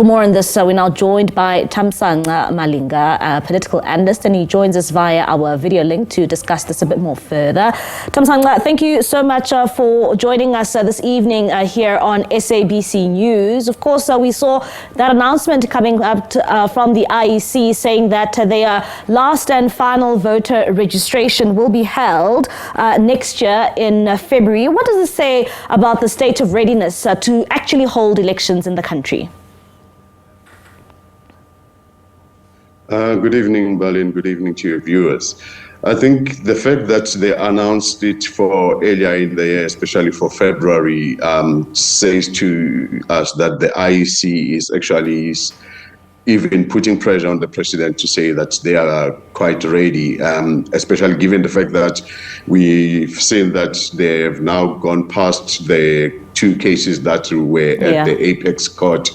For more on this, we're now joined by Thamsanqa Malinga, a political analyst, and he joins us via our video link to discuss this a bit more further. Thamsanqa, thank you so much for joining us this evening here on SABC News. Of course, we saw that announcement coming up from the IEC saying that their last and final voter registration will be held next year in February. What does this say about the state of readiness to actually hold elections in the country? Good evening, Berlin. Good evening to your viewers. I think the fact that they announced it for earlier in the year, especially for February, says to us that the IEC is actually even putting pressure on the president to say that they are quite ready, especially given the fact that we've seen that they have now gone past the two cases that were at the apex court.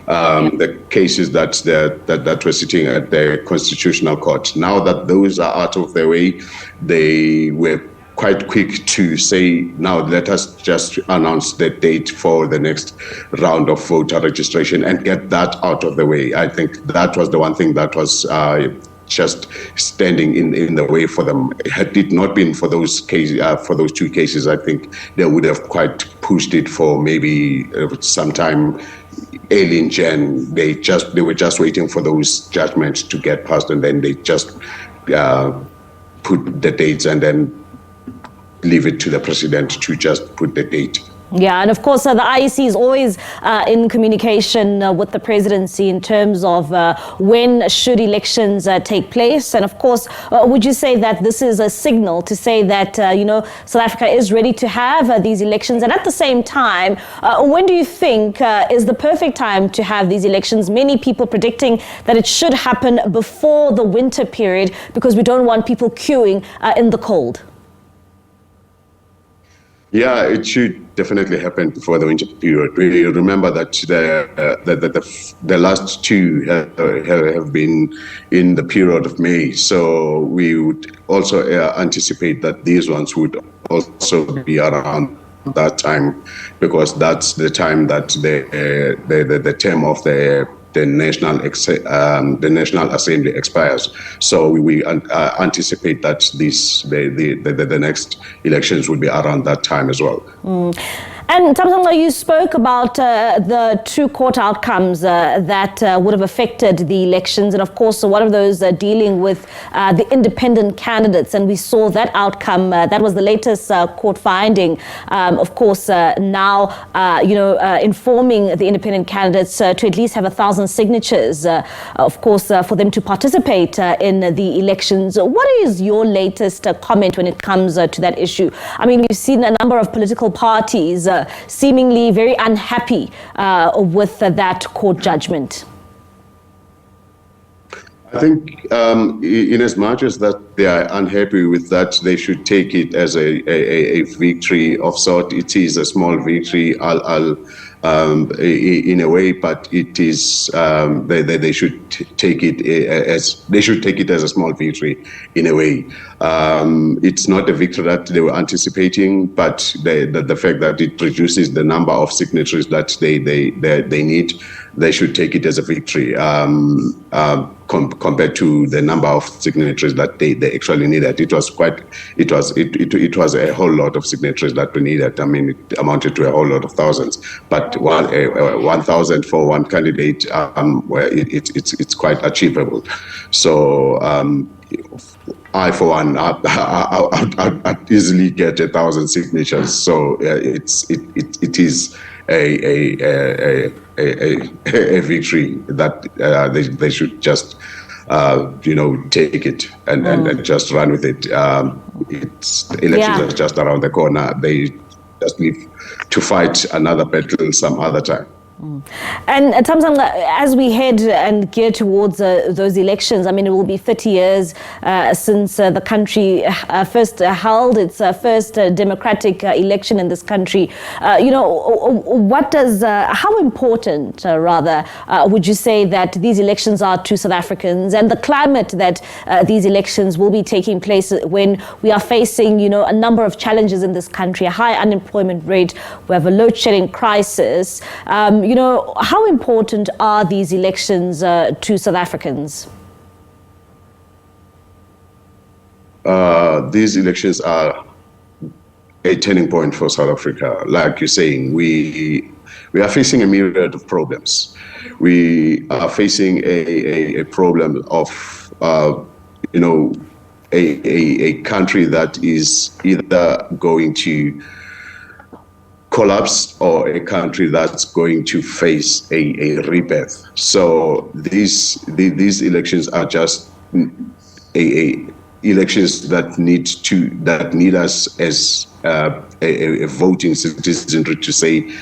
The cases that were sitting at the Constitutional Court. Now that those are out of the way, they were quite quick to say, now let us just announce the date for the next round of voter registration and get that out of the way. I think that was the one thing that was just standing in the way for them. Had it not been for those cases, for those two cases, I think they would have quite pushed it for maybe sometime early in Jan. They were just waiting for those judgments to get passed, and then they just put the dates and then leave it to the president to just put the date. Yeah, and of course, the IEC is always in communication with the presidency in terms of when should elections take place. And of course, would you say that this is a signal to say that, South Africa is ready to have these elections? And at the same time, when do you think is the perfect time to have these elections? Many people predicting that it should happen before the winter period because we don't want people queuing in the cold. Yeah, it should definitely happen before the winter period. We remember that the last two have been in the period of May. So we would also anticipate that these ones would also be around that time, because that's the time that the term of the National Assembly expires. So we anticipate that the next elections will be around that time as well. And Thamsanqa, you spoke about the two court outcomes that would have affected the elections. And of course, one of those dealing with the independent candidates. And we saw that outcome. That was the latest court finding. Of course, now, informing the independent candidates to at least have 1,000 signatures, of course, for them to participate in the elections. What is your latest comment when it comes to that issue? I mean, we've seen a number of political parties seemingly very unhappy with that court judgment. I think in as much as that they are unhappy with that, they should take it as a victory of sort. It is a small victory in a way, but it is they should take it as a small victory in a way. It's not a victory that they were anticipating, but the fact that it reduces the number of signatures that they need, they should take it as a victory compared to the number of signatures that they actually needed. It was a whole lot of signatures that we needed. I mean, it amounted to a whole lot of thousands, but 1,000 for one candidate, it's quite achievable. So I, for one, I'd easily get 1,000 signatures. So it is a victory that they should just take it and just run with it. Elections are just around the corner. They just need to fight another battle some other time. And Thamsanqa, as we head and gear towards those elections, I mean, it will be 30 years since the country first held its first democratic election in this country. How important, would you say that these elections are to South Africans, and the climate that these elections will be taking place when we are facing, a number of challenges in this country, a high unemployment rate, we have a load shedding crisis. how important are these elections to South Africans? These elections are a turning point for South Africa. Like you're saying, we are facing a myriad of problems. We are facing a problem of, a country that is either going to collapse or a country that's going to face a rebirth. So these elections are just elections that need us as a voting citizenry to say,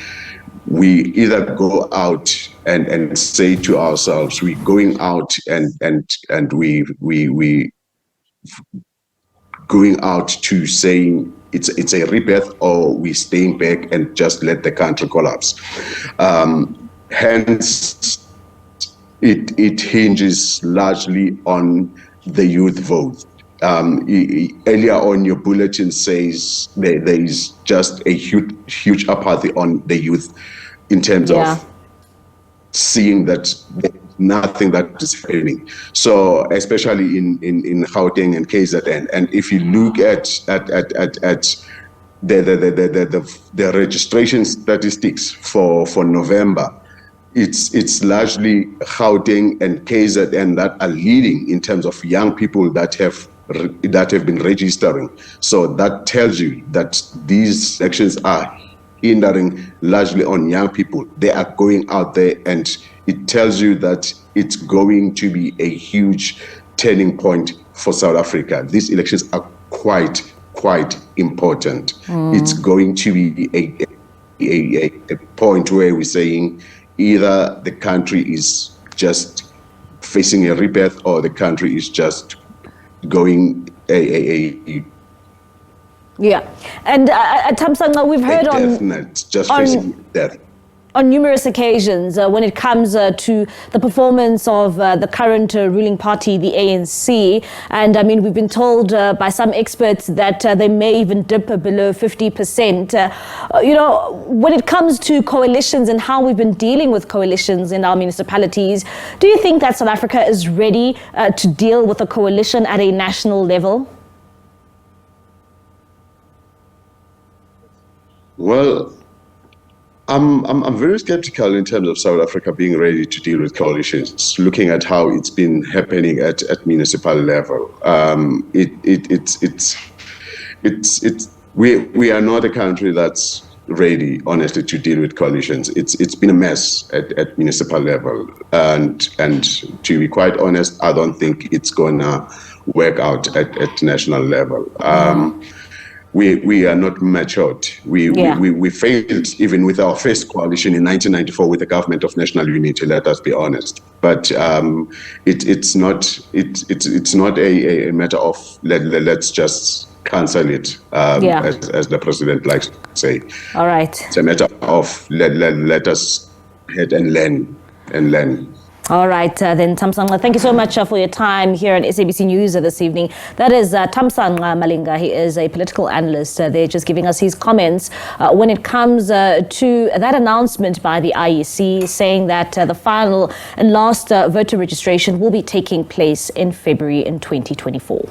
we either go out and say to ourselves, we're going out and we going out to saying it's a rebirth, or we staying back and just let the country collapse. Hence, it hinges largely on the youth vote. Earlier on, your bulletin says there is just a huge apathy on the youth in terms of seeing that there's nothing that is happening. So especially in Gauteng and KZN, and if you look at the registration statistics for November, it's largely Gauteng and KZN that are leading in terms of young people that have been registering. So that tells you that these elections are hindering largely on young people. They are going out there, and it tells you that it's going to be a huge turning point for South Africa. These elections are quite important. It's going to be a point where we're saying either the country is just facing a rebirth, or the country is just going And Thamsanqa, we've heard facing death on numerous occasions when it comes to the performance of the current ruling party, the ANC. And I mean, we've been told by some experts that they may even dip below 50%. When it comes to coalitions and how we've been dealing with coalitions in our municipalities, do you think that South Africa is ready to deal with a coalition at a national level? Well, I'm very skeptical in terms of South Africa being ready to deal with coalitions. Looking at how it's been happening at municipal level, we are not a country that's ready, honestly, to deal with coalitions. It's been a mess at municipal level, and to be quite honest, I don't think it's gonna work out at national level. We are not matured. We failed even with our first coalition in 1994 with the Government of National Unity. Let us be honest. But it's not a matter of let's just cancel it, as the president likes to say. All right. It's a matter of let us head and learn. All right, then Thamsanqa, thank you so much for your time here on SABC News this evening. That is Thamsanqa Malinga. He is a political analyst. They're just giving us his comments when it comes to that announcement by the IEC saying that the final and last voter registration will be taking place in February in 2024.